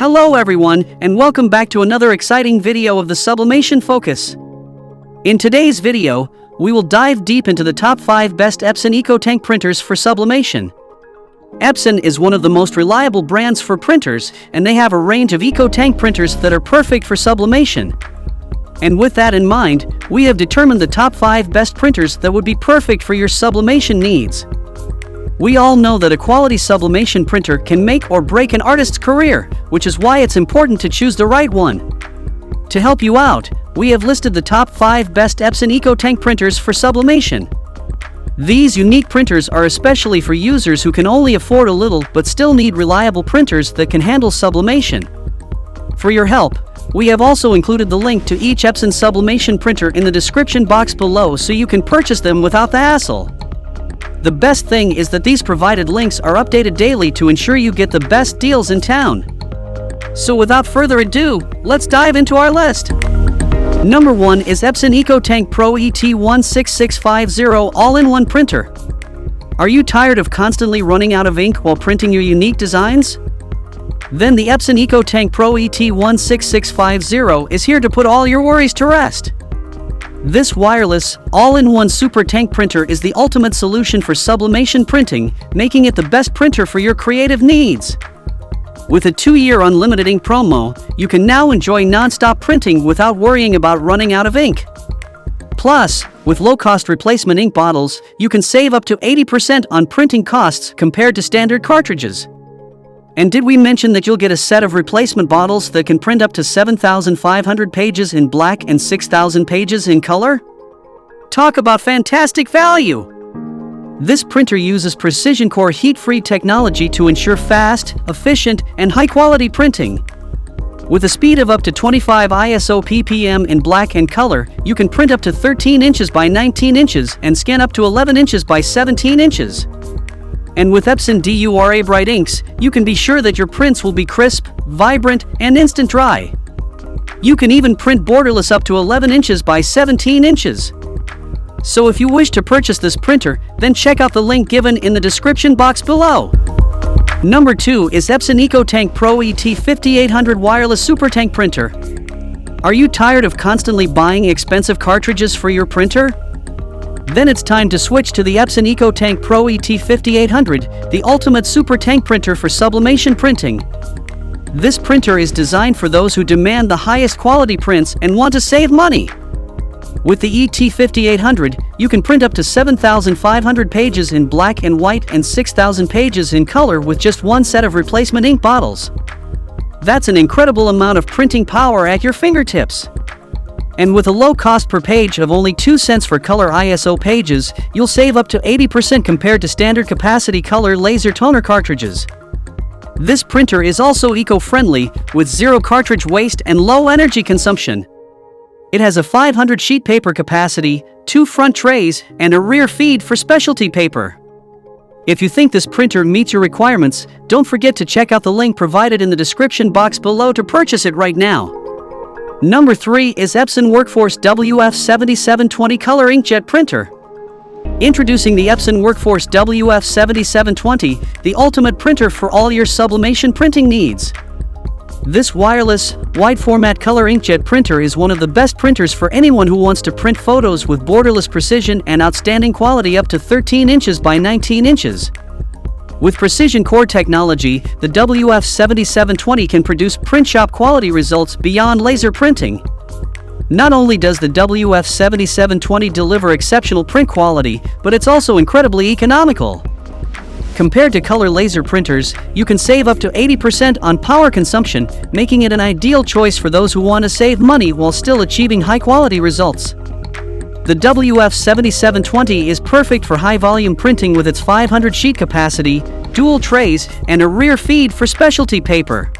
Hello everyone, and welcome back to another exciting video of the Sublimation Focus. In today's video, we will dive deep into the top 5 best Epson Ecotank printers for sublimation. Epson is one of the most reliable brands for printers, and they have a range of Ecotank printers that are perfect for sublimation. And with that in mind, we have determined the top 5 best printers that would be perfect for your sublimation needs. We all know that a quality sublimation printer can make or break an artist's career, which is why it's important to choose the right one. To help you out, we have listed the top 5 best Epson Ecotank printers for sublimation. These unique printers are especially for users who can only afford a little but still need reliable printers that can handle sublimation. For your help, we have also included the link to each Epson sublimation printer in the description box below so you can purchase them without the hassle. The best thing is that these provided links are updated daily to ensure you get the best deals in town. So without further ado, let's dive into our list. Number 1 is Epson Ecotank Pro ET16650 all-in-one printer. Are you tired of constantly running out of ink while printing your unique designs? Then the Epson Ecotank Pro ET16650 is here to put all your worries to rest. This wireless, all-in-one super tank printer is the ultimate solution for sublimation printing, making it the best printer for your creative needs. With a 2-year unlimited ink promo, you can now enjoy non-stop printing without worrying about running out of ink. Plus, with low-cost replacement ink bottles, you can save up to 80% on printing costs compared to standard cartridges. And did we mention that you'll get a set of replacement bottles that can print up to 7,500 pages in black and 6,000 pages in color? Talk about fantastic value! This printer uses precision core heat-free technology to ensure fast, efficient, and high-quality printing. With a speed of up to 25 ISO ppm in black and color, you can print up to 13 inches by 19 inches and scan up to 11 inches by 17 inches. And with Epson DURA Bright inks, you can be sure that your prints will be crisp, vibrant, and instant dry. You can even print borderless up to 11 inches by 17 inches. So if you wish to purchase this printer, then check out the link given in the description box below. Number 2 is Epson Ecotank Pro ET5800 Wireless Super Tank Printer. Are you tired of constantly buying expensive cartridges for your printer? Then it's time to switch to the Epson Ecotank Pro ET5800, the ultimate super tank printer for sublimation printing. This printer is designed for those who demand the highest quality prints and want to save money. With the ET5800, you can print up to 7,500 pages in black and white and 6,000 pages in color with just one set of replacement ink bottles. That's an incredible amount of printing power at your fingertips. And with a low cost per page of only 2 cents for color ISO pages, you'll save up to 80% compared to standard capacity color laser toner cartridges. This printer is also eco-friendly, with zero cartridge waste and low energy consumption. It has a 500 sheet paper capacity, 2 front trays, and a rear feed for specialty paper. If you think this printer meets your requirements, don't forget to check out the link provided in the description box below to purchase it right now. Number 3 is Epson Workforce WF7720 Color Inkjet Printer. Introducing the Epson Workforce WF7720, the ultimate printer for all your sublimation printing needs. This wireless, wide-format color inkjet printer is one of the best printers for anyone who wants to print photos with borderless precision and outstanding quality up to 13 inches by 19 inches. With precision core technology, the WF7720 can produce print shop quality results beyond laser printing. Not only does the WF7720 deliver exceptional print quality, but it's also incredibly economical. Compared to color laser printers, you can save up to 80% on power consumption, making it an ideal choice for those who want to save money while still achieving high-quality results. The WF7720 is perfect for high-volume printing with its 500 sheet capacity, dual trays, and a rear feed for specialty paper.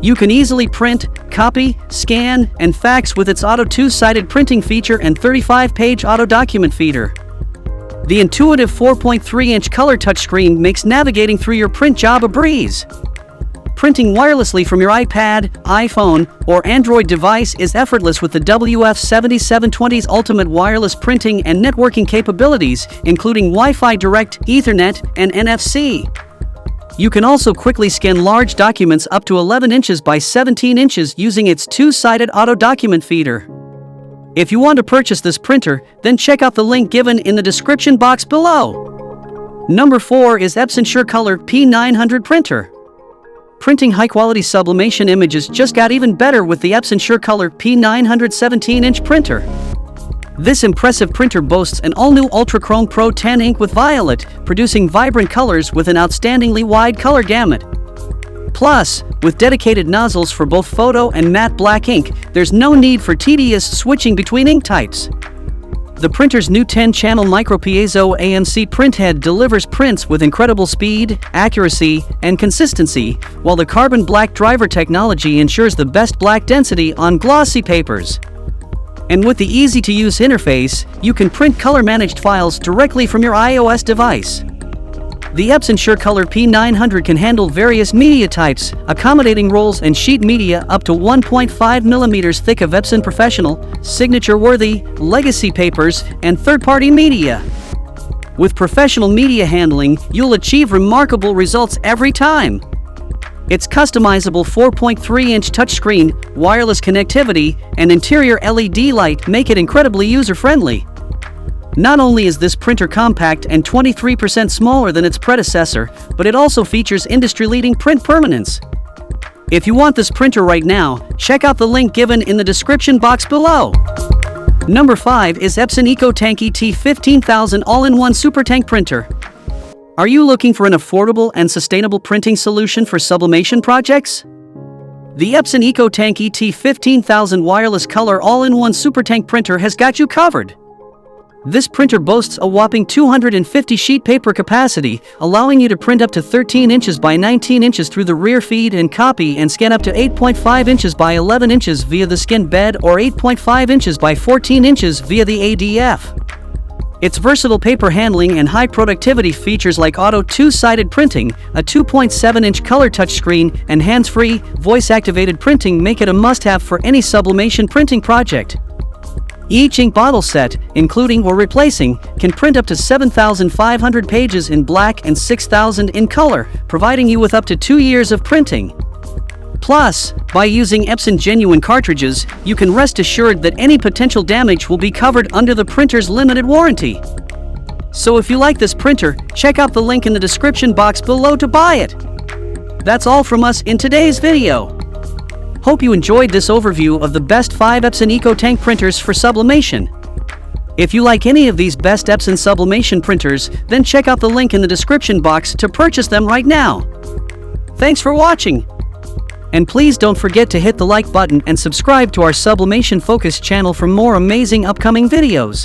You can easily print, copy, scan, and fax with its auto 2-sided printing feature and 35-page auto document feeder. The intuitive 4.3-inch color touchscreen makes navigating through your print job a breeze. Printing wirelessly from your iPad, iPhone, or Android device is effortless with the WF7720's ultimate wireless printing and networking capabilities, including Wi-Fi Direct, Ethernet, and NFC. You can also quickly scan large documents up to 11 inches by 17 inches using its two-sided auto document feeder. If you want to purchase this printer, then check out the link given in the description box below. Number 4 is Epson SureColor P900 printer. Printing high-quality sublimation images just got even better with the Epson SureColor P900 17-inch printer. This impressive printer boasts an all-new Ultra Chrome Pro 10 ink with violet, producing vibrant colors with an outstandingly wide color gamut. Plus, with dedicated nozzles for both photo and matte black ink, there's no need for tedious switching between ink types. The printer's new 10-channel micro-piezo AMC printhead delivers prints with incredible speed, accuracy, and consistency, while the carbon black driver technology ensures the best black density on glossy papers. And with the easy-to-use interface, you can print color-managed files directly from your iOS device. The Epson SureColor P900 can handle various media types, accommodating rolls and sheet media up to 1.5 mm thick of Epson Professional, signature-worthy, legacy papers, and third-party media. With professional media handling, you'll achieve remarkable results every time. Its customizable 4.3-inch touchscreen, wireless connectivity, and interior LED light make it incredibly user-friendly. Not only is this printer compact and 23% smaller than its predecessor, but it also features industry-leading print permanence. If you want this printer right now, check out the link given in the description box below. Number 5 is Epson Ecotank ET15000 all-in-one SuperTank printer. Are you looking for an affordable and sustainable printing solution for sublimation projects? The Epson Ecotank ET15000 wireless color all-in-one SuperTank printer has got you covered. This printer boasts a whopping 250 sheet paper capacity, allowing you to print up to 13 inches by 19 inches through the rear feed and copy and scan up to 8.5 inches by 11 inches via the skin bed or 8.5 inches by 14 inches via the ADF. Its versatile paper handling and high productivity features like auto two-sided printing, a 2.7-inch color touchscreen, and hands-free, voice-activated printing make it a must-have for any sublimation printing project. Each ink bottle set, including or replacing, can print up to 7,500 pages in black and 6,000 in color, providing you with up to 2 years of printing. Plus, by using Epson genuine cartridges, you can rest assured that any potential damage will be covered under the printer's limited warranty. So if you like this printer, check out the link in the description box below to buy it. That's all from us in today's video. Hope you enjoyed this overview of the best 5 Epson Ecotank printers for sublimation. If you like any of these best Epson sublimation printers, then check out the link in the description box to purchase them right now. Thanks for watching! And please don't forget to hit the like button and subscribe to our Sublimation Focus channel for more amazing upcoming videos.